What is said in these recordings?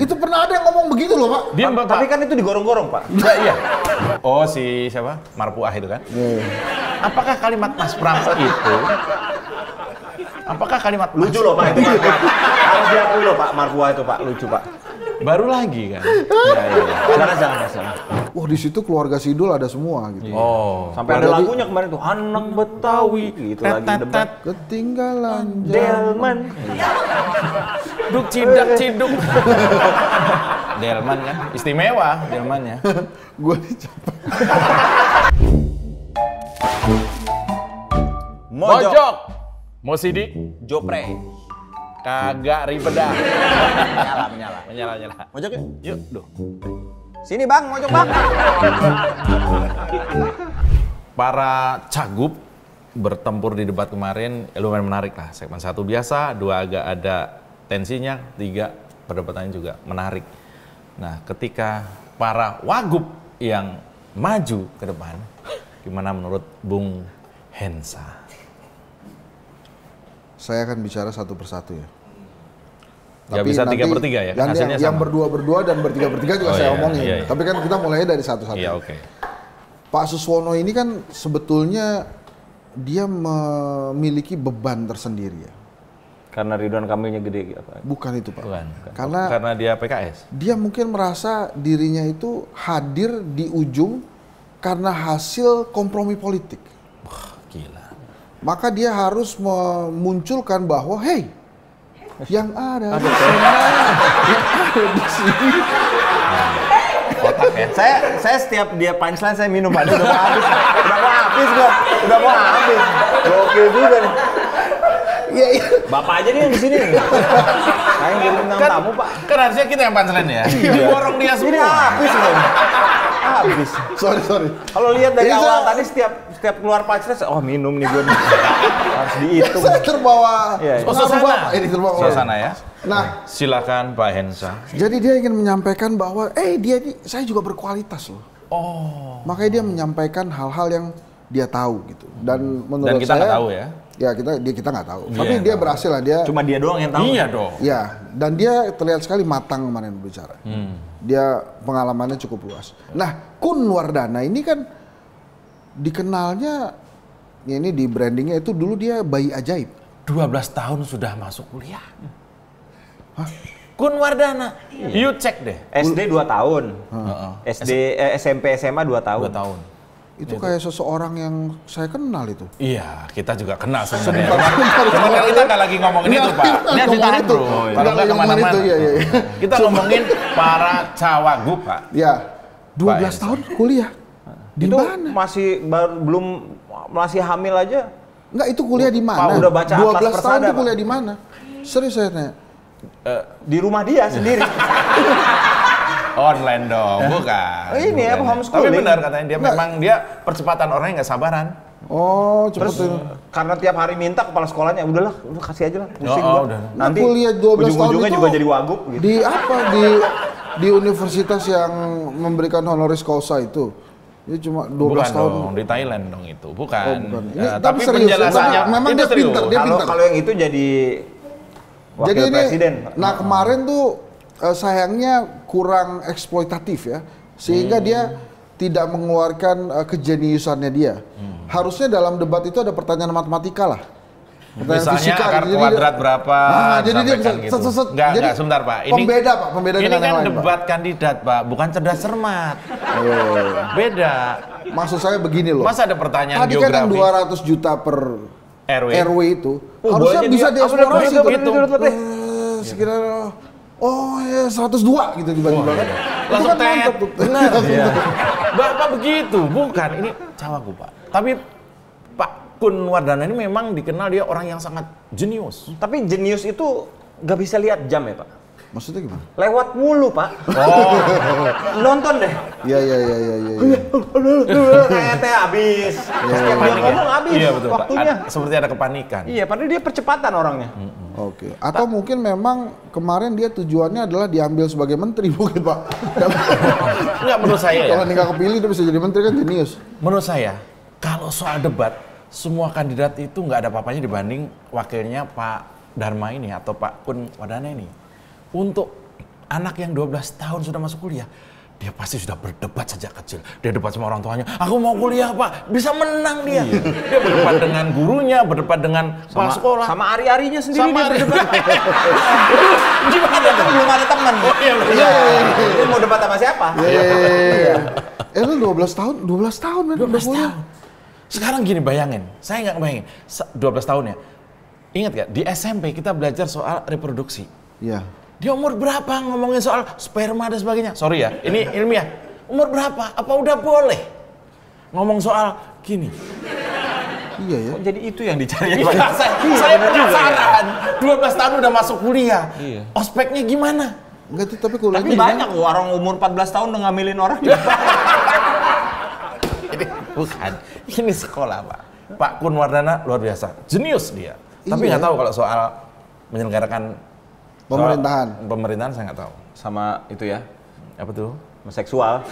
Itu pernah ada yang ngomong begitu loh, Pak. Diam, Bapak. Tapi kan itu digorong-gorong, Pak. Iya. Oh, si siapa? Marpuah itu kan? Iya. Apakah kalimat Mas Pram itu? Apakah kalimat Lucu loh, Pak, itu Marpuah. Harus diakui loh, Pak, Marpuah itu, Pak. Lucu, Pak. Baru lagi kan? Iya. Jangan. Wah, di situ keluarga Sidul ada semua gitu. Oh. Sampai ada lagunya kemarin tuh, Anak Betawi gitu lagi debat. Ketinggalan Delman. Duk cidak ciduk. Delman kan? Istimewa Delmannya. Gue dicapai. Mojok. Mosidi. Jopre. Kagak ribet dah. Menyala. Mojok yuk. Yuk, duh. Sini Bang, mojok Bang. Para cagup bertempur di debat kemarin lumayan menarik lah. Segmen 1 biasa, 2 agak ada tensinya, 3 perdebatannya juga menarik. Nah, ketika para wagub yang maju ke depan, gimana menurut Bung Hensa? Saya akan bicara satu persatu ya. Gak bisa 3/3 ya? Yang berdua dan bertiga juga saya omongin. Iya. Tapi kan kita mulainya dari satu-satu. Iya, oke. Pak Suswono ini kan sebetulnya dia memiliki beban tersendiri ya. Karena Ridwan Kamilnya gede apa? Bukan itu, Pak. Bukan. Karena dia PKS. dia mungkin merasa dirinya itu hadir di ujung karena hasil kompromi politik. Wah, gila. Maka dia harus memunculkan bahwa, hey, yang ada di sana, yang ada di sini. Otak ya. Saya setiap dia punchline saya minum, Pak. Udah mau habis. Udah mau habis. Oke juga nih. Iya. Bapak aja nih yang di sini. Saya yang bintang tamu, Pak. Kan harusnya kita yang punchline ya. Diborong dia Ini semua. habis loh. Habis. Sorry. Kalau lihat dari Ini awal saya- tadi setiap keluar punchline, oh minum nih gue nih. Harus dihitung. Saya terbawa Iya. Oh, pengaruh suasana. Bapak ini terbawa. Suasana ya. Nah, Silakan Pak Hensa. jadi dia ingin menyampaikan bahwa, dia ini saya juga berkualitas loh. Oh. Makanya dia menyampaikan hal-hal yang dia tahu gitu. Dan menurut Dan kita saya, nggak tahu ya. Ya kita nggak tahu. Iya, Tapi dia tahu. berhasil lah dia. Cuma dia doang yang tahu. Iya dong. Ya, dan dia terlihat sekali matang kemarin berbicara. Dia pengalamannya cukup luas. Nah, Kun Wardana ini kan dikenalnya, ya ini di brandingnya itu dulu dia bayi ajaib. 12 tahun sudah masuk kuliah. Hah? Kun Wardana. You cek deh. SD 2 tahun. SMP SMA 2 tahun. 2 tahun. Itu kayak seseorang yang saya kenal itu. Iya, kita juga kenal sebenarnya. Cuma kan kita nggak lagi ngomongin itu, Pak. Ini harus ditahan, Bro. Kalau nggak kemana-mana. Iya. Kita ngomongin para cawagup, Pak. Ya, 12 Pak tahun kuliah. Di Itu mana? masih hamil aja. Enggak, itu kuliah di mana? Pak, udah baca Atlas 12 tahun Persada, itu Pak. kuliah di mana? Serius saya tanya. Di rumah dia sendiri. Online dong, bukan. Ini ya, Bukan. homeschooling. Tapi benar katanya dia memang dia percepatan orangnya nggak sabaran. Oh, Terus cepetin. karena tiap hari minta kepala sekolahnya, udahlah, udah kasih aja lah, pusing Oh, gua. udah. Nanti kuliah 12 tahun ujung-ujungnya itu juga jadi wagub gitu. Di apa? Di universitas yang memberikan honoris causa itu. Ini cuma 12 Bukan tahun. dong, di Thailand dong itu. Bukan. Oh, bukan. Ini, Ya, tapi tapi serius, penjelasannya memang itu dia serius. pintar, dia pintar. Kalau yang itu jadi wakil Jadi ini, presiden. nah kemarin tuh sayangnya kurang eksploitatif ya, sehingga dia tidak mengeluarkan kejeniusannya dia. Harusnya dalam debat itu ada pertanyaan matematika lah. Misalnya akar Jadi kuadrat dia- berapa? jadi dia bisa disampaikan gitu. set. Enggak, Jadi sebentar Pak. pembeda Pak, pembeda ini dengan kan yang lain, Pak. debat kandidat Pak, bukan cerdas cermat. Oh. Beda. Maksud saya begini loh. Masa ada pertanyaan Tadi kan yang geografi? 200 juta per RW. itu Oh, harusnya boleh bisa jadi- dieksplorasi begitu, tuh. begitu, begitu. Sekiranya ya 102 gitu tiba-tiba kan. Langsung Itu kan mantep tet. tuh. Benar. Bapak begitu, bukan. Ini cawagup Pak. Tapi Pak Kun Wardana ini memang dikenal dia orang yang sangat jenius. Tapi jenius itu nggak bisa lihat jam ya Pak? Maksudnya gimana? Lewat mulu Pak. Oh, Nonton deh. Iya. Kayak teh habis. Setiap dia ngomong habis Iya betul Pak. waktunya. Seperti ada kepanikan. Iya, padahal dia percepatan orangnya. Oke. Atau mungkin memang kemarin dia tujuannya adalah diambil sebagai menteri mungkin Pak. Enggak, menurut saya ya. Kalau nggak kepilih dia bisa jadi menteri kan jenius. Menurut saya, kalau soal debat, semua kandidat itu nggak ada apa-apanya dibanding wakilnya Pak Dharma ini atau Pak Kun Wardana ini. Untuk anak yang 12 tahun sudah masuk kuliah, dia pasti sudah berdebat sejak kecil. Dia debat sama orang tuanya, aku mau kuliah Pak, bisa menang dia. Dia berdebat dengan gurunya, berdebat dengan kepala sekolah. Sama ari-arinya sendiri Sama dia berdebat. Gimana Dia kan belum ada teman. Iya. Dia mau debat sama siapa? Lu 12 tahun men 12 udah kuliah. tahun. Sekarang gini bayangin, saya nggak bayangin, 12 tahun ya. Ingat gak, di SMP kita belajar soal reproduksi. Iya. Dia umur berapa ngomongin soal sperma dan sebagainya? Sorry ya, ini ilmiah. Umur berapa? Apa udah boleh ngomong soal gini? Iya ya. Kok jadi itu yang dicari? Iya, saya penasaran. 12 tahun udah masuk kuliah. Iya. Ospeknya gimana? Enggak tuh, tapi kuliahnya Tapi banyak loh orang umur 14 tahun udah ngambilin orang. Ini bukan. Ini sekolah, Pak. Pak Kun Wardana luar biasa. Jenius dia. Tapi Iya. nggak tahu kalau soal menyelenggarakan pemerintahan saya nggak tahu. Sama itu ya, Apa tuh? seksual.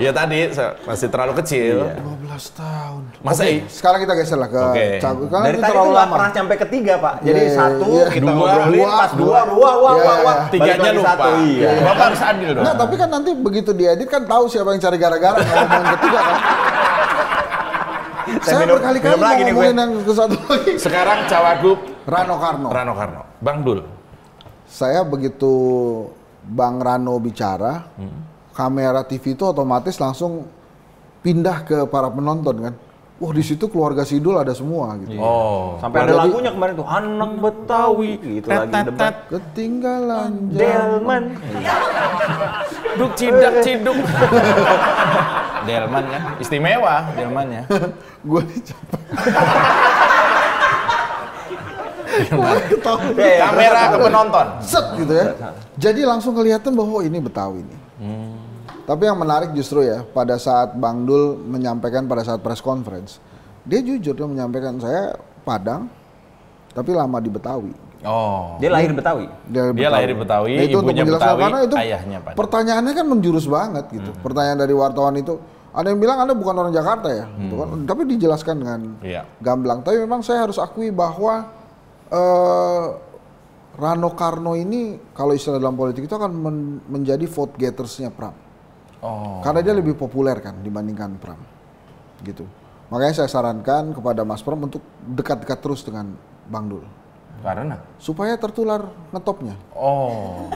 Ya tadi masih terlalu kecil. 12 tahun. Masa Oke, sekarang kita geser lah ke Oke. Cagup. Karena Dari itu tadi terlalu tuh nggak lama. pernah sampai ketiga Pak. Jadi Iya, satu iya. kita Dua, ngobrolin, dua, pas dua. dua. Iya. Tiganya Balik lagi lupa. satu, iya. Bapak harus adil dong. Nah, tapi kan nanti begitu diedit kan tahu siapa yang cari gara-gara ngomongin ketiga kan. Saya minum berkali-kali mau lagi nih gue. ngomongin yang ke satu lagi. Sekarang Cawagup Rano Karno. Rano Karno. Bang Dul. Saya begitu Bang Rano bicara, kamera TV itu otomatis langsung pindah ke para penonton kan. Wah, di situ keluarga Sidul ada semua gitu. Oh. Sampai ada Jadi- lagunya kemarin tuh, anak Betawi gitu lagi debat. Ketinggalan Delman. Duk cidak ciduk. Delman kan istimewa Delmannya. Gue capek. Kamera ke penonton. Set gitu ya. Jadi langsung kelihatan bahwa ini Betawi nih. Tapi yang menarik justru ya, pada saat Bang Dul menyampaikan pada saat press conference, dia jujur dia menyampaikan saya Padang, tapi lama di Betawi. Oh. Dia lahir Betawi. Dia lahir di Betawi, Nah, itu untuk ibunya menjelaskan, Betawi, karena itu ayahnya Padang. pertanyaannya kan menjurus banget gitu. Pertanyaan dari wartawan itu, ada yang bilang Anda bukan orang Jakarta ya, gitu kan. Tapi dijelaskan dengan Iya. gamblang. Tapi memang saya harus akui bahwa Rano Karno ini kalau istilah dalam politik itu akan menjadi vote getters-nya Pram. Oh. Karena dia lebih populer kan dibandingkan Pram. Gitu. Makanya saya sarankan kepada Mas Pram untuk dekat-dekat terus dengan Bang Dul. Karena? Supaya tertular ngetopnya. Oh.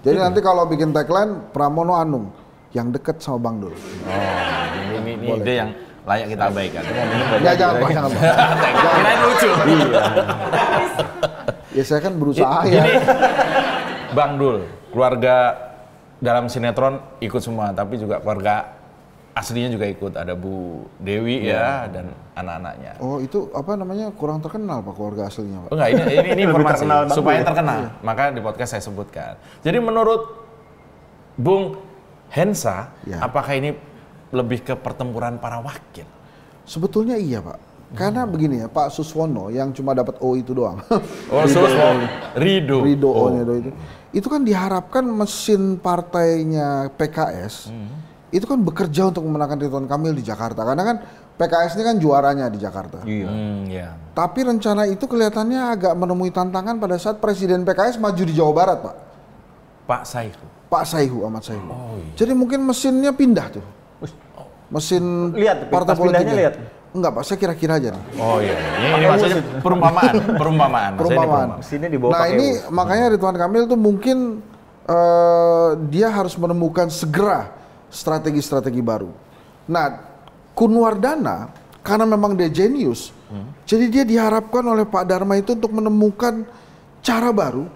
Jadi nanti kalau bikin tagline Pramono Anung yang deket sama Bang Dul. Ini ide yang layak kita abaikan. Ya jangan Pak, jangan Pak. Kirain lucu. Ya saya kan berusaha ya. Gini, Bang Dul, keluarga dalam sinetron ikut semua, tapi juga keluarga aslinya juga ikut. Ada Bu Dewi ya dan anak-anaknya. Oh itu apa namanya kurang terkenal Pak keluarga aslinya Pak. Enggak, ini informasi terkenal Bang supaya Dul. terkenal. Maka di podcast saya sebutkan. Jadi menurut Bung Hensa, Ya. apakah ini lebih ke pertempuran para wakil? Sebetulnya iya Pak. Karena begini ya Pak Suswono yang cuma dapat O itu doang. Oh, Rido. Ridho Oh. O-nya itu. Itu kan diharapkan mesin partainya PKS itu kan bekerja untuk memenangkan Ridwan Kamil di Jakarta. Karena kan PKS ini kan juaranya di Jakarta. Iya. Ya. Tapi rencana itu kelihatannya agak menemui tantangan pada saat Presiden PKS maju di Jawa Barat, Pak. Pak Saihu. Pak Saihu, Ahmad Saihu. Oh, iya. Jadi mungkin mesinnya pindah tuh. Mesin Lihat, partai pas pindahnya politiknya. lihat. Enggak, Pak, saya kira-kira aja nih. Oh iya, ini maksudnya perumpamaan. Maksudnya Perumpamaan. ini perumpamaan. Mesinnya dibawa Nah pakai ini U. makanya Ridwan Kamil tuh mungkin dia harus menemukan segera strategi-strategi baru. Nah, Kunwardana karena memang dia jenius, jadi dia diharapkan oleh Pak Dharma itu untuk menemukan cara baru,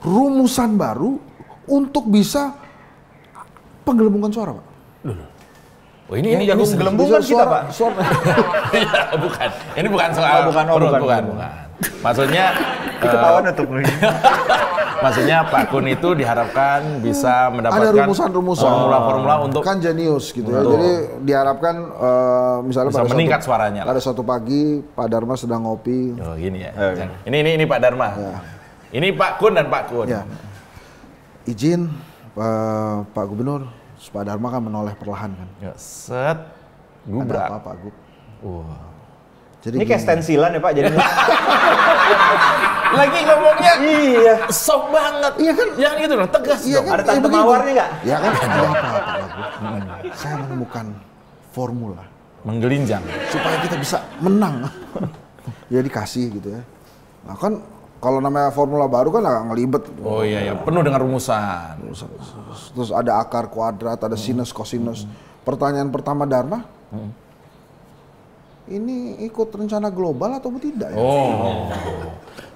rumusan baru untuk bisa penggelembungan suara, Pak. Oh, ini jago serius. gelembungan kita, Pak. Suara. Iya, bukan. Ini bukan soal bukan. bukan. Maksudnya Ketahuan untuk lu. maksudnya Pak Kun itu diharapkan bisa mendapatkan Ada rumusan-rumusan. formula-formula untuk Kan jenius gitu ya. Betul. Jadi diharapkan misalnya bisa meningkat suaranya lah. Pada suatu pagi Pak Dharma sedang ngopi. Oh, gini ya. Oke. Ini Pak Dharma. Ya. Ini Pak Kun dan Pak Kun. Ya. Izin Pak Gubernur, Pak Dharma kan menoleh perlahan kan. Ya, set Ada gubrak. apa Pak Gub? Wah. Jadi Ini kayak stensilan ya Pak, jadi Lagi ngomongnya iya. sok banget. Iya kan? Yang itu loh, tegas Iya dong. kan? Ada tante begitu. mawarnya nggak? Ya kan? Ada apa-apa lagi. Saya menemukan formula Menggelinjang. supaya kita bisa menang. Ya dikasih gitu ya. Nah kan kalau namanya formula baru kan agak ngelibet. Oh iya, penuh dengan rumusan. Terus ada akar kuadrat, ada sinus, kosinus. Pertanyaan pertama Dharma, ini ikut rencana global atau tidak ya? Oh,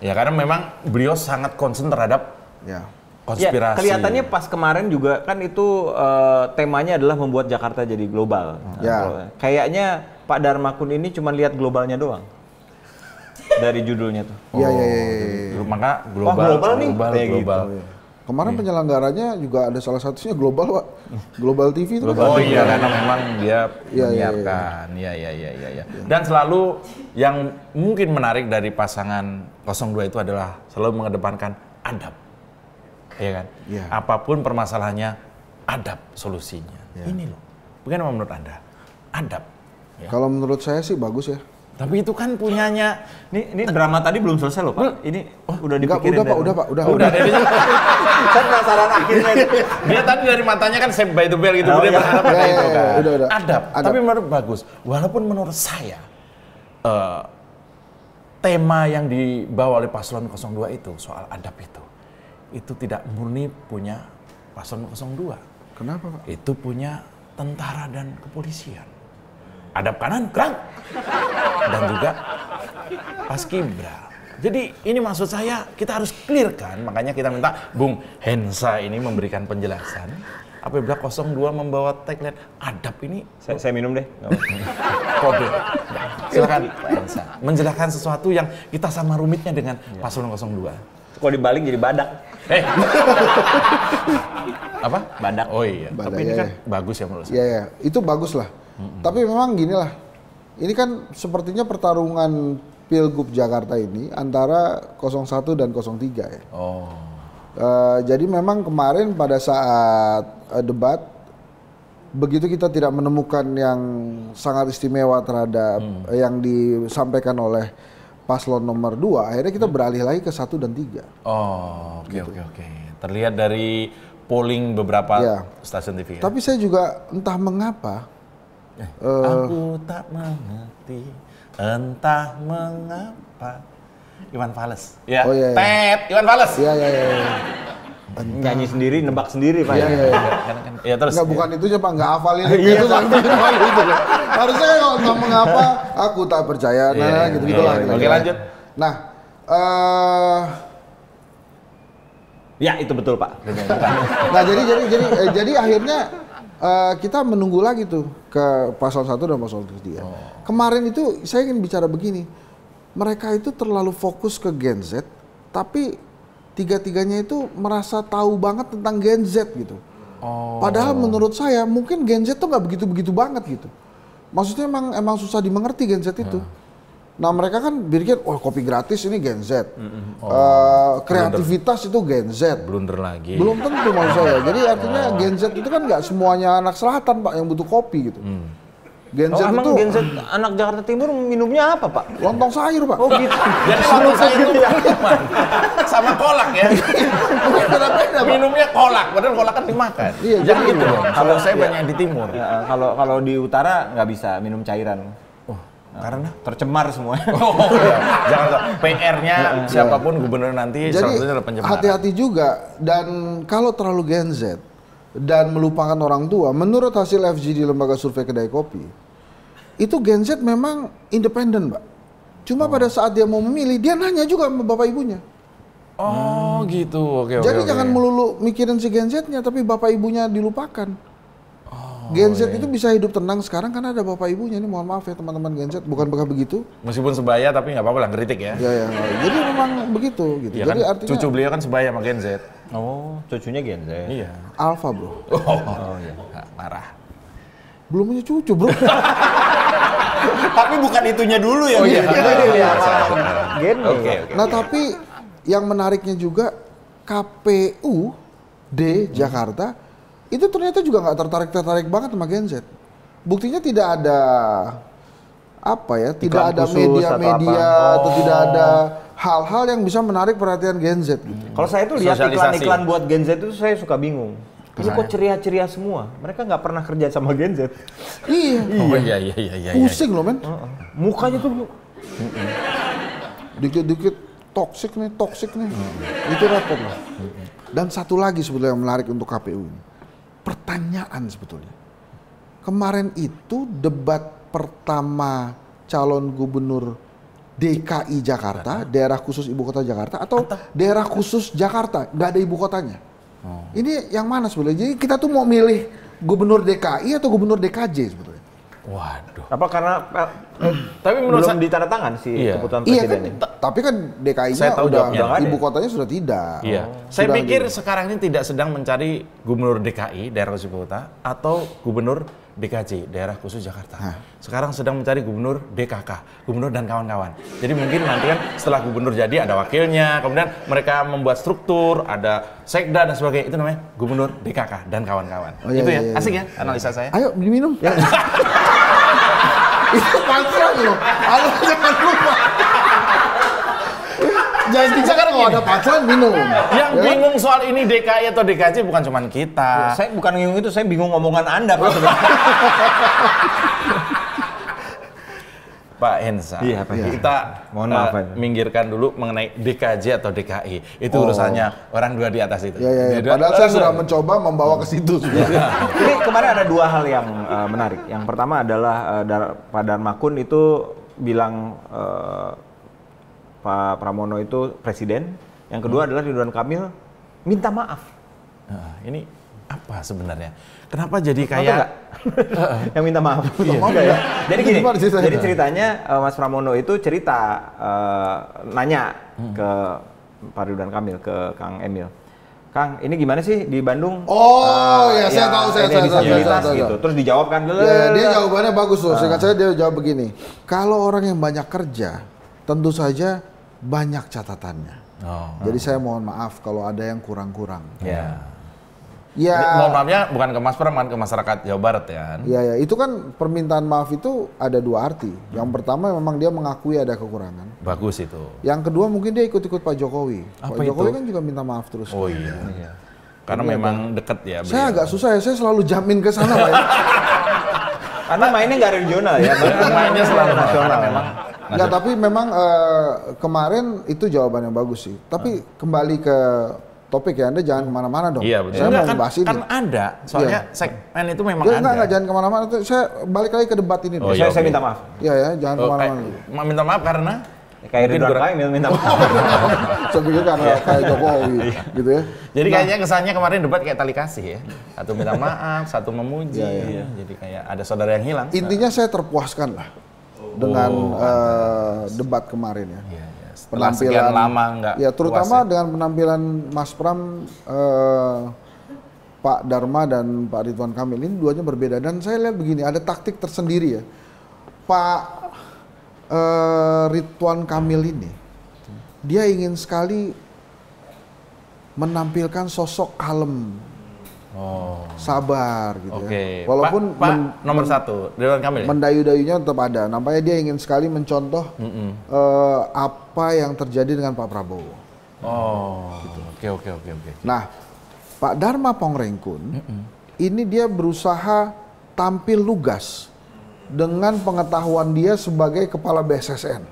ya karena memang beliau sangat concern terhadap Ya. konspirasi. Ya, kelihatannya pas kemarin juga kan itu temanya adalah membuat Jakarta jadi global. Ya. Kayaknya Pak Darmakun ini cuma lihat globalnya doang. Dari judulnya tuh. Iya, iya, iya. Maka Wah, global nih, kayak global. Kemarin penyelenggaranya juga ada salah satunya global, Pak. Global TV itu. Oh iya, karena memang dia Iya, iya, menyiarkan. Iya. Dan selalu yang mungkin menarik dari pasangan 02 itu adalah selalu mengedepankan adab. Iya kan? Iya. Apapun permasalahannya, adab solusinya. Iya. Ini loh. Bagaimana menurut Anda? Adab. Ya. Kalau menurut saya sih bagus ya. Tapi itu kan punyanya. Ini drama tadi belum selesai loh Pak. Ini udah Enggak, dipikirin. udah Pak. Udah. Saya penasaran akhirnya. Dia tadi dari matanya kan Saved by the Bell gitu. Oh, Dia iya. berharap pada Iya, itu iya, kan. udah. Adab. Adab. Tapi menurut bagus. Walaupun menurut saya tema yang dibawa oleh paslon 02 itu soal adab itu tidak murni punya paslon 02. Kenapa, Pak? Itu punya tentara dan kepolisian. Adab kanan, kerang. Dan juga Paskibra. Jadi ini maksud saya kita harus clear kan. Makanya kita minta Bung Hensa ini memberikan penjelasan. Apabila 02 membawa tagline adab ini Saya minum deh. kode. Silakan Pak Hensa. Menjelaskan sesuatu yang kita sama rumitnya dengan paslon 02. Kalau dibalik jadi badak. Apa? Badak. Oh iya. Badak, Tapi ini iya, kan iya. bagus ya menurut saya. Iya, itu bagus lah. Tapi memang gini lah. Ini kan sepertinya pertarungan Pilgub Jakarta ini antara 01 dan 03 ya. Oh. Jadi memang kemarin pada saat debat, begitu kita tidak menemukan yang sangat istimewa terhadap yang disampaikan oleh paslon nomor 2, akhirnya kita beralih lagi ke 1 dan 3. Oh, oke. Terlihat dari polling beberapa Iya. stasiun TV. Tapi saya juga entah mengapa, Aku tak mengerti, entah mengapa. Iwan Fals. Ya. Oh, iya, iya. Tet, Iwan Fals. iya. Nyanyi sendiri, nebak sendiri Pak. Iya. Ya terus. Enggak, bukan itunya Pak, enggak hafal ini. Iya, Itu Pak. sampai hafal itu. Harusnya kalau entah mengapa, aku tak percaya. Nah, Iya, gitu-gitu lah. iya. kira-kira. Oke, lanjut. Nah, Ya, itu betul Pak. nah jadi akhirnya kita menunggu lagi tuh ke paslon 1 dan paslon 3. Kemarin itu saya ingin bicara begini. Mereka itu terlalu fokus ke Gen Z, tapi tiga-tiganya itu merasa tahu banget tentang Gen Z gitu. Padahal menurut saya mungkin Gen Z tuh nggak begitu-begitu banget gitu. Maksudnya emang susah dimengerti Gen Z itu. Nah mereka kan berpikir, oh kopi gratis ini Gen Z, kreativitas itu Gen Z. Blunder lagi. Belum tentu maksud saya. Jadi artinya Gen Z itu kan nggak semuanya anak selatan Pak yang butuh kopi gitu. Gen Z Emang itu Gen Z anak Jakarta Timur minumnya apa Pak? lontong sayur Pak. Oh gitu. Jadi waktu saya itu minuman sama kolak ya. Beda-beda, Pak. Minumnya kolak, padahal kolak kan dimakan. Iya, Jangan jadi gitu dong. Kalau saya banyak yang di timur. Ya, kalau di utara nggak bisa minum cairan. Karena Tercemar semuanya. jangan PR-nya siapapun gubernur nanti salah Jadi satunya adalah pencemaran. hati-hati juga, dan kalau terlalu Gen Z dan melupakan orang tua, menurut hasil FGD Lembaga Survei Kedai Kopi, itu Gen Z memang independen Mbak. Cuma pada saat dia mau memilih, dia nanya juga sama bapak ibunya. Oh gitu, oke. Jadi jangan melulu mikirin si Gen Z-nya, tapi bapak ibunya dilupakan. Gen Z itu bisa hidup tenang sekarang karena ada bapak ibunya. Ini mohon maaf ya teman-teman Gen Z, bukan begitu. Meskipun sebaya tapi nggak apa-apa lah kritik ya. Ya. Jadi memang begitu gitu. Iya Jadi kan, artinya cucu beliau kan sebaya sama Gen Z. Oh, cucunya Gen Z. Iya. alpha bro. Oh iya. Marah. Belum punya cucu bro. Tapi bukan itunya dulu ya. Oh iya. Gen. Oke. Nah tapi yang menariknya juga KPU D Jakarta itu ternyata juga nggak tertarik banget sama Gen Z. Buktinya tidak apa ya, tidak Iklan ada khusus media-media atau apa. atau tidak ada hal-hal yang bisa menarik perhatian Gen Z. Gitu. Kalau saya tuh lihat Sosialisasi. iklan-iklan buat Gen Z itu saya suka bingung. Ini kok ceria-ceria semua? Mereka nggak pernah kerja sama Gen Z. Iya, Oh iya. pusing loh men. Mukanya tuh Dikit-dikit toksik nih. Itu repot loh. Dan satu lagi sebetulnya yang menarik untuk KPU ini. Pertanyaan sebetulnya. Kemarin itu debat pertama calon gubernur DKI Jakarta, daerah khusus ibu kota Jakarta, atau daerah khusus Jakarta, nggak ada ibu kotanya. Ini yang mana sebetulnya? Jadi kita tuh mau milih gubernur DKI atau gubernur DKJ sebetulnya? Waduh. apa karena Tapi menurut belum saya ditandatangan si Iya. keputusan Iya kan, presidennya. tapi kan DKI-nya Saya tahu udah, jawabnya. ibu kotanya sudah tidak. Iya. Saya Sudah pikir di- sekarang ini tidak sedang mencari gubernur DKI, daerah khusus ibu kota, atau gubernur DKJ, daerah khusus Jakarta. Sekarang sedang mencari gubernur DKK, gubernur dan kawan-kawan. Jadi mungkin nanti kan setelah gubernur jadi ada wakilnya, kemudian mereka membuat struktur, ada sekda dan sebagainya. Itu namanya gubernur DKK dan kawan-kawan. Oh, iya, Itu ya, iya, iya. asik ya analisa saya. Ayo diminum. Itu pancing loh. Halo, jangan lupa. Jangan sekarang kalau ada pacaran minum. Yang Ya? bingung soal ini DKI atau DKJ bukan cuma kita. Saya bukan bingung itu, saya bingung omongan Anda Pak. Pak Hensa, Iya, Pak. kita Mohon maaf, Pak. minggirkan dulu mengenai DKJ atau DKI. Itu urusannya orang dua di atas itu. Ya. Dua- Padahal saya sudah mencoba membawa ke situ. Ini kemarin ada dua hal yang menarik. Yang pertama adalah Pak Darmakun itu bilang Pak Pramono itu presiden. Yang kedua adalah Ridwan Kamil minta maaf. Nah, ini apa sebenarnya? Kenapa jadi Nonton kayak nggak? Yang minta maaf. maaf Enggak ya. Jadi Itu gini, gimana ceritanya? jadi ceritanya Mas Pramono itu cerita nanya ke Pak Ridwan Kamil, ke Kang Emil. Kang, ini gimana sih di Bandung? Oh, ya, saya tahu, saya ini tahu, disabilitas saya tahu. gitu. Terus dijawab kan, Ya, dia jawabannya bagus loh. Singkat saya dia jawab begini. Kalau orang yang banyak kerja, tentu saja banyak catatannya. Oh. Jadi saya mohon maaf kalau ada yang kurang-kurang. Ya. Ya, Mohon maafnya bukan ke Mas Pram, kan ke masyarakat Jawa Barat ya kan? ya, itu kan permintaan maaf itu ada dua arti. Yang pertama memang dia mengakui ada kekurangan. Bagus itu. Yang kedua mungkin dia ikut-ikut Pak Jokowi. Apa Pak Jokowi itu? kan juga minta maaf terus. Oh iya. Karena memang deket ya beliau. Saya agak susah ya, saya selalu jamin ke sana Pak. Ya. Karena mainnya nggak regional ya. Mainnya selalu nasional memang. Enggak, tapi memang kemarin itu jawaban yang bagus sih. Tapi kembali ke topik ya, Anda jangan kemana-mana dong. Iya betul. Saya Enggak, mau membahas ini. kan ada. Soalnya segmen itu memang Ya, ada. enggak, jangan kemana-mana. Saya balik lagi ke debat ini. Oh, deh. iya. Saya oke. minta maaf. Iya ya, jangan kemana-mana. Minta maaf karena Kayak mungkin Ridwan kurang- Kamil minta maaf. Saya pikir karena kayak Jokowi, gitu ya. Jadi kayaknya kesannya kemarin debat kayak tali kasih ya. Satu minta maaf, satu memuji. Iya. Jadi kayak ada saudara yang hilang. Intinya saya terpuaskan lah dengan debat kemarin ya. Iya, iya. Setelah sekian lama enggak Ya, terutama puas ya. dengan penampilan Mas Pram, Pak Dharma dan Pak Ridwan Kamil ini duanya berbeda. Dan saya lihat begini, ada taktik tersendiri ya. Pak Ridwan Kamil ini, dia ingin sekali menampilkan sosok kalem, Oh. sabar gitu Oke. ya. Walaupun Pak nomor satu Ridwan Kamil. Ya? mendayu-dayunya tetap ada. Nampaknya dia ingin sekali mencontoh apa yang terjadi dengan Pak Prabowo. Oh. Oke. Nah, Pak Dharma Pongrengkun ini dia berusaha tampil lugas dengan pengetahuan dia sebagai kepala BSSN.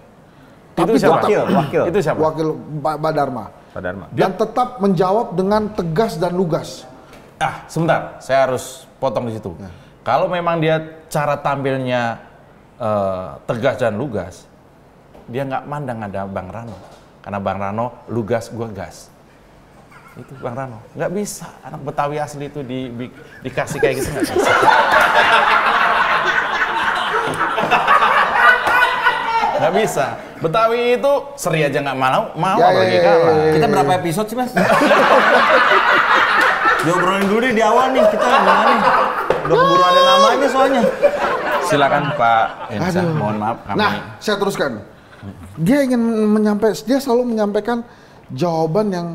Tapi Itu siapa? tetap Wakil. Itu siapa? wakil Pak Dharma. Pak Dharma. Dan tetap menjawab dengan tegas dan lugas. Sebentar, saya harus potong di situ. Kalau memang dia cara tampilnya tegas dan lugas, dia nggak mandang ada Bang Rano. Karena Bang Rano lugas, gua gas. Itu Bang Rano. Nggak bisa, anak Betawi asli itu dikasih kayak gitu nggak bisa. Nggak bisa. Betawi itu seri aja nggak mau apalagi kalah. Kita berapa episode sih, Mas? Diobrolin dulu deh di awal nih, kita gimana nih? Udah keburu ada namanya soalnya. Silakan Pak Hensa, Aduh. mohon maaf kami. Nah, saya teruskan. Dia selalu menyampaikan jawaban yang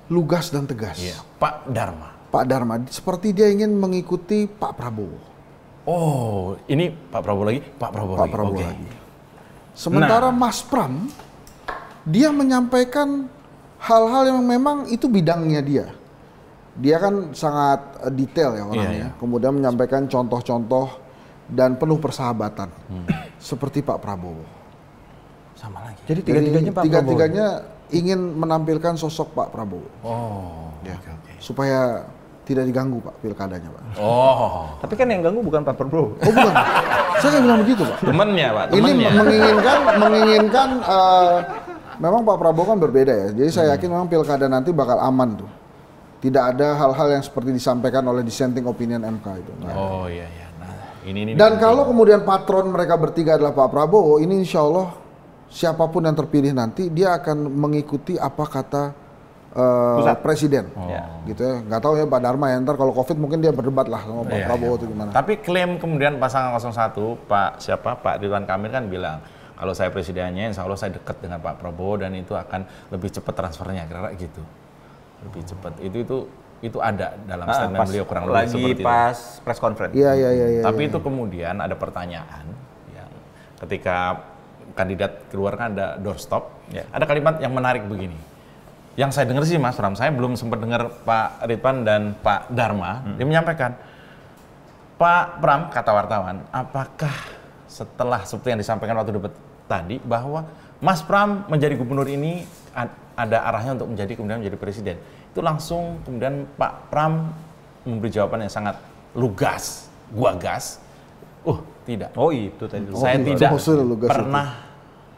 lugas dan tegas. Iya, Pak Dharma. Pak Dharma, seperti dia ingin mengikuti Pak Prabowo. Oh, ini Pak Prabowo lagi, Pak Prabowo Pak lagi. Prabowo Oke. lagi. Sementara Mas Pram, dia menyampaikan hal-hal yang memang itu bidangnya dia. Dia kan sangat detail ya orangnya. Kemudian menyampaikan contoh-contoh dan penuh persahabatan. Seperti Pak Prabowo. Sama lagi. Jadi tiga-tiganya Pak Prabowo? Tiga-tiganya ingin menampilkan sosok Pak Prabowo. Oke. Supaya tidak diganggu Pak pilkadanya Pak. Tapi kan yang ganggu bukan Pak Prabowo. Oh bukan, saya nggak bilang begitu Pak. Temennya Pak, Ini temennya. menginginkan memang Pak Prabowo kan berbeda ya. Jadi saya yakin memang pilkada nanti bakal aman tuh. Tidak ada hal-hal yang seperti disampaikan oleh dissenting opinion MK itu. Oh iya. Nah, ini Dan kalau kemudian patron mereka bertiga adalah Pak Prabowo, ini insya Allah siapapun yang terpilih nanti dia akan mengikuti apa kata presiden, gitu ya. Nggak tahu ya Pak Dharma ya, ntar kalau COVID mungkin dia berdebat lah sama Pak Prabowo itu gimana. Tapi klaim kemudian pasangan 01 Pak Ridwan Kamil kan bilang kalau saya presidennya, insya Allah saya dekat dengan Pak Prabowo dan itu akan lebih cepat transfernya, kira-kira gitu. Lebih cepat. Itu ada dalam statement beliau kurang lebih seperti itu. Lagi pas press conference. Iya. Tapi itu kemudian ada pertanyaan yang ketika kandidat keluar kan ada doorstop, ada kalimat yang menarik begini. Yang saya dengar sih Mas Pram, saya belum sempat dengar Pak Ridwan dan Pak Dharma, dia menyampaikan, Pak Pram, kata wartawan, apakah setelah seperti yang disampaikan waktu debat tadi, bahwa Mas Pram menjadi gubernur ini ada arahnya untuk kemudian menjadi presiden. Itu langsung kemudian Pak Pram memberi jawaban yang sangat lugas, gua gas. Tidak. Oh itu tadi. Saya tidak pernah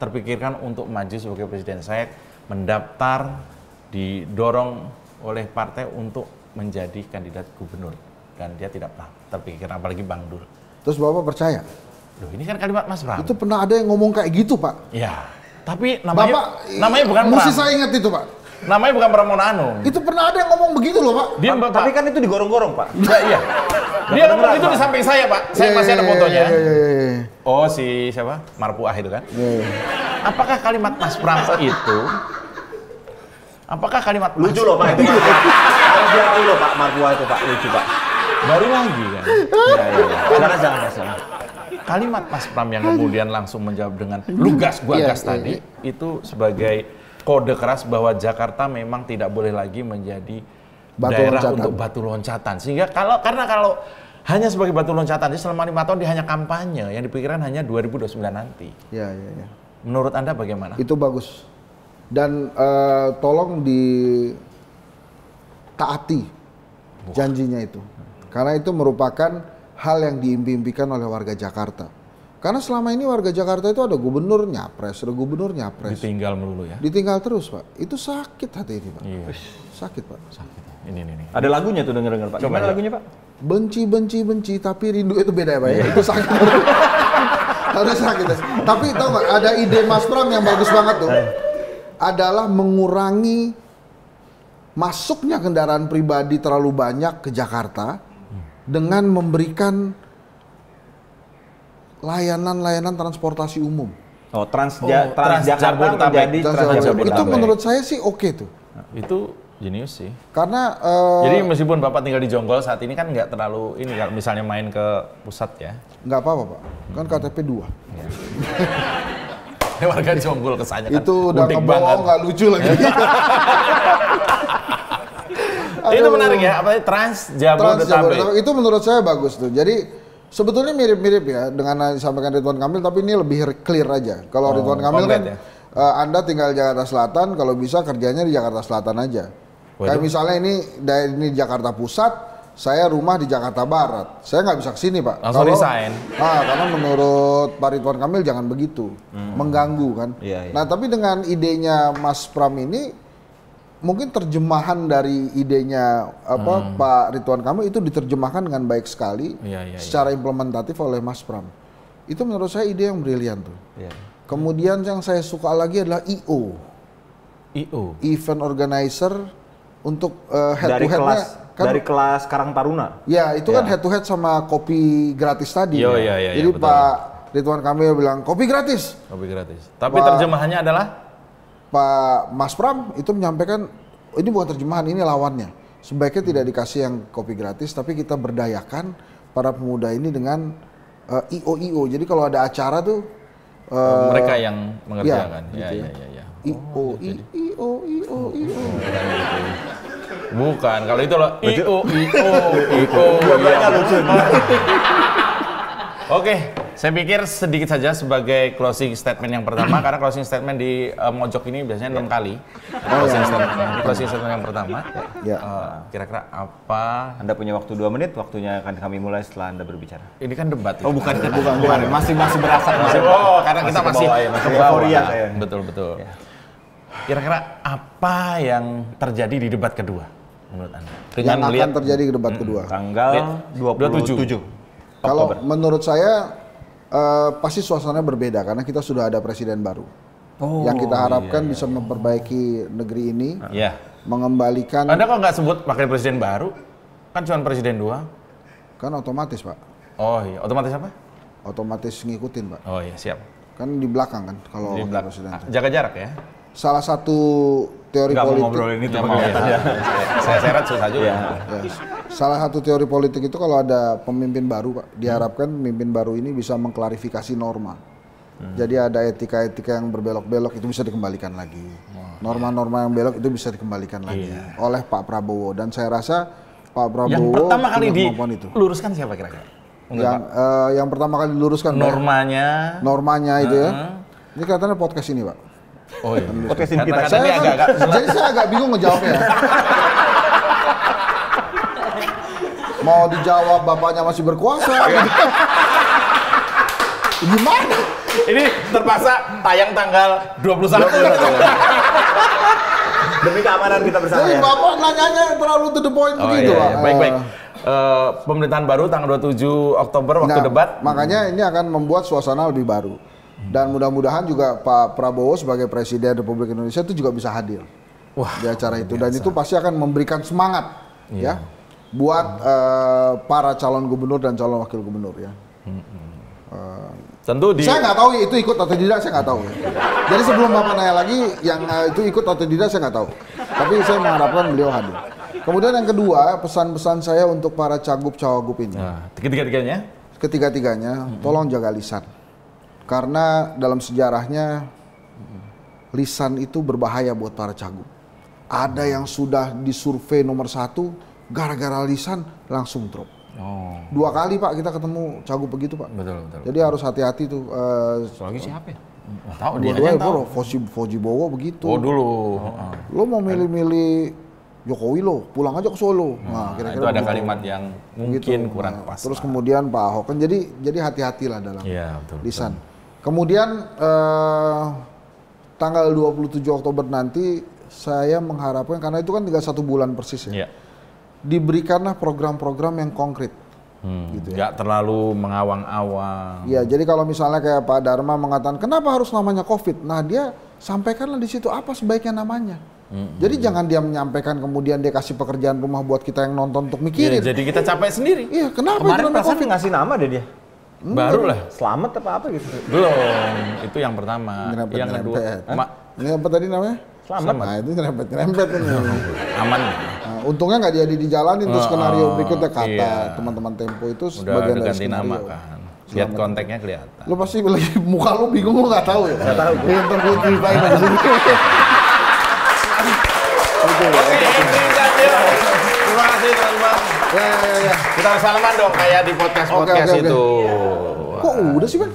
terpikirkan untuk maju sebagai presiden. Saya mendaftar didorong oleh partai untuk menjadi kandidat gubernur dan dia tidak pernah terpikirkan, apalagi Bang Dul. Terus Bapak percaya? Loh, ini kan kalimat Mas Pram. Itu pernah ada yang ngomong kayak gitu Pak? Ya, tapi namanya bukan Pram. Mesti saya ingat itu Pak. Namanya bukan Pramono Anung. Itu pernah ada yang ngomong begitu loh Pak. Tapi kan itu digorong-gorong Pak. Iya. Dia ngomong itu di samping saya Pak. Saya masih ada fotonya. Iya. Oh si siapa? Marpuah itu kan? Iya. Apakah kalimat Mas Pram itu? Apakah kalimat lucu loh Pak itu? Harus diakui loh Pak, Marpuah itu Pak, lucu Pak. Baru lagi kan? Iya. Jangan. Kalimat Mas Pram yang kemudian langsung menjawab dengan lugas gua gas tadi itu sebagai kode keras bahwa Jakarta memang tidak boleh lagi menjadi daerah untuk batu loncatan. Sehingga karena kalau hanya sebagai batu loncatan, jadi selama 5 tahun dia hanya kampanye, yang dipikirkan hanya 2029 nanti. Iya. `Menurut Anda bagaimana? Itu bagus. Dan tolong ditaati janjinya itu. Karena itu merupakan hal yang diimpi-impikan oleh warga Jakarta. Karena selama ini warga Jakarta itu ada gubernur nyapres. Ditinggal melulu ya? Ditinggal terus Pak. Itu sakit hati ini Pak. Iya. Sakit Pak. Sakit. Ini. Ada lagunya tuh denger Pak. Coba lagunya Pak? Benci tapi rindu itu beda ya Pak ya. Itu sakit. Harus sakit ya. Tapi tau nggak, ada ide Mas Pram yang bagus banget tuh. Adalah mengurangi masuknya kendaraan pribadi terlalu banyak ke Jakarta dengan memberikan layanan transportasi umum. Transjakarta menjadi Transjabodetabek. Itu menurut saya sih oke tuh. Itu jenius sih. Karena jadi meskipun Bapak tinggal di Jonggol saat ini kan nggak terlalu ini kalau misalnya main ke pusat ya. Nggak apa-apa Pak. Kan KTP 2. Warga Jonggol kesannya kan. Itu udah ngebohong nggak lucu lagi. Itu menarik ya, apa Transjabodetabek. Itu menurut saya bagus tuh. Jadi sebetulnya mirip-mirip ya dengan yang disampaikan Ridwan Kamil, tapi ini lebih clear aja. Kalau Ridwan Kamil kan, Anda tinggal Jakarta Selatan, kalau bisa kerjanya di Jakarta Selatan aja. Kayak misalnya ini Jakarta Pusat, saya rumah di Jakarta Barat. Saya nggak bisa kesini Pak. Langsung resign. Karena menurut Pak Ridwan Kamil jangan begitu, mengganggu kan. Iya. Nah tapi dengan idenya Mas Pram ini, mungkin terjemahan dari idenya Pak Ridwan Kamil itu diterjemahkan dengan baik sekali secara implementatif oleh Mas Pram. Itu menurut saya ide yang brilian tuh. Kemudian yang saya suka lagi adalah IO, Event Organizer untuk head to headnya dari kelas Karang Taruna. Ya itu kan head to head sama kopi gratis tadi. Jadi betul. Pak Ridwan Kamil bilang kopi gratis. Tapi terjemahannya adalah Pak Mas Pram itu menyampaikan ini bukan terjemahan, ini lawannya. Sebaiknya tidak dikasih yang kopi gratis, tapi kita berdayakan para pemuda ini dengan IO. Jadi kalau ada acara tuh mereka yang mengerjakan. gitu Ya. IO. Bukan, kalau itu loh IO. Dua-duanya lucu. Oke, saya pikir sedikit saja sebagai closing statement yang pertama, karena closing statement di Mojok ini biasanya 6 kali. Closing statement yang pertama. Kira-kira apa? Anda punya waktu 2 menit, waktunya akan kami mulai setelah Anda berbicara. Ini kan debat. Oh bukan. Masih berasa. Karena kita masih ke bawah. Betul. Kira-kira apa yang terjadi di debat kedua menurut Anda? Yang akan terjadi di debat kedua. Tanggal 27. Kalau menurut saya pasti suasananya berbeda karena kita sudah ada presiden baru. Yang kita harapkan bisa memperbaiki negeri ini, mengembalikan. Anda kok nggak sebut pakai presiden baru? Kan cuma presiden 2. Kan otomatis, Pak. Oh iya, otomatis apa? Otomatis ngikutin, Pak. Oh iya, siap. Kan di belakang kan kalau Di belakang. presiden. Jaga jarak ya. Salah satu teori Nggak mau politik. ngobrolin itu. Saya seret susah juga. Ya, salah satu teori politik itu kalau ada pemimpin baru, Pak, diharapkan pemimpin baru ini bisa mengklarifikasi norma. Jadi ada etika-etika yang berbelok-belok itu bisa dikembalikan lagi. Norma-norma yang belok itu bisa dikembalikan lagi oleh Pak Prabowo. Dan saya rasa Pak Prabowo Yang pertama kali punya kemampuan itu. diluruskan siapa kira-kira? Yang pertama kali diluruskan normanya itu ya. Ini kelihatannya podcast ini, Pak. Oh iya. Podcast ini kita. Jadi saya agak bingung ngejawabnya. Mau dijawab bapaknya masih berkuasa. Gimana? Ini terpaksa tayang tanggal 21. Demi keamanan kita bersama. Jadi bapak nanyanya terlalu to the point begitu, Pak. Baik. Pemerintahan baru tanggal 27 Oktober waktu debat. Makanya ini akan membuat suasana lebih baru. Dan mudah-mudahan juga Pak Prabowo sebagai Presiden Republik Indonesia itu juga bisa hadir di acara itu. Dan itu pasti akan memberikan semangat ya buat para calon gubernur dan calon wakil gubernur ya. Tentu saya nggak tahu itu ikut atau tidak, saya nggak tahu. Jadi sebelum Bapak nanya lagi yang itu ikut atau tidak saya nggak tahu. Tapi saya mengharapkan beliau hadir. Kemudian yang kedua, pesan-pesan saya untuk para cagup cawagup ini. Ketiga-tiganya, tolong jaga lisan. Karena dalam sejarahnya lisan itu berbahaya buat para cagup. Ada yang sudah disurvei nomor 1 gara-gara lisan langsung drop. 2 kali Pak kita ketemu cagup begitu Pak. Betul. Jadi harus hati-hati tuh. Lagi siapa ya? Tahu dia Dua-duanya Fauzi Bowo begitu. Oh dulu. Lo mau milih-milih Jokowi lo, pulang aja ke Solo. Nah, kira-kira itu ada begitu. kalimat yang mungkin kurang pas. Terus kemudian Pak Ahok kan jadi hati-hatilah dalam lisan. Kemudian tanggal 27 Oktober nanti saya mengharapkan, karena itu kan tinggal 1 bulan persis ya. Diberikanlah program-program yang konkret. Gitu ya. Nggak terlalu mengawang-awang. Ya, jadi kalau misalnya kayak Pak Dharma mengatakan kenapa harus namanya COVID, nah dia sampaikanlah di situ apa sebaiknya namanya. Jadi jangan dia menyampaikan kemudian dia kasih pekerjaan rumah buat kita yang nonton untuk mikirin. Jadi kita capek sendiri. Iya, kenapa Kemarin itu namanya perasaan COVID? ngasih nama deh dia. Baru lah. Selamat apa gitu. Belum. Itu yang pertama. Yang kedua. Ini apa tadi namanya? Selamat. Nah, itu nyerempet ini. Aman. Nah, untungnya nggak jadi dijalanin tuh skenario berikutnya kata teman-teman Tempo itu Udah sebagian dari ganti skenario. nama kan. Lihat konteksnya kelihatan. Lu pasti lagi muka lu bingung, lu nggak tahu ya? Nggak tahu. Yang terbuat ceritain aja sini. Terima kasih teman-teman. Ya. Kita salaman dong kayak di podcast Oke. itu. Kok udah sih, Bang?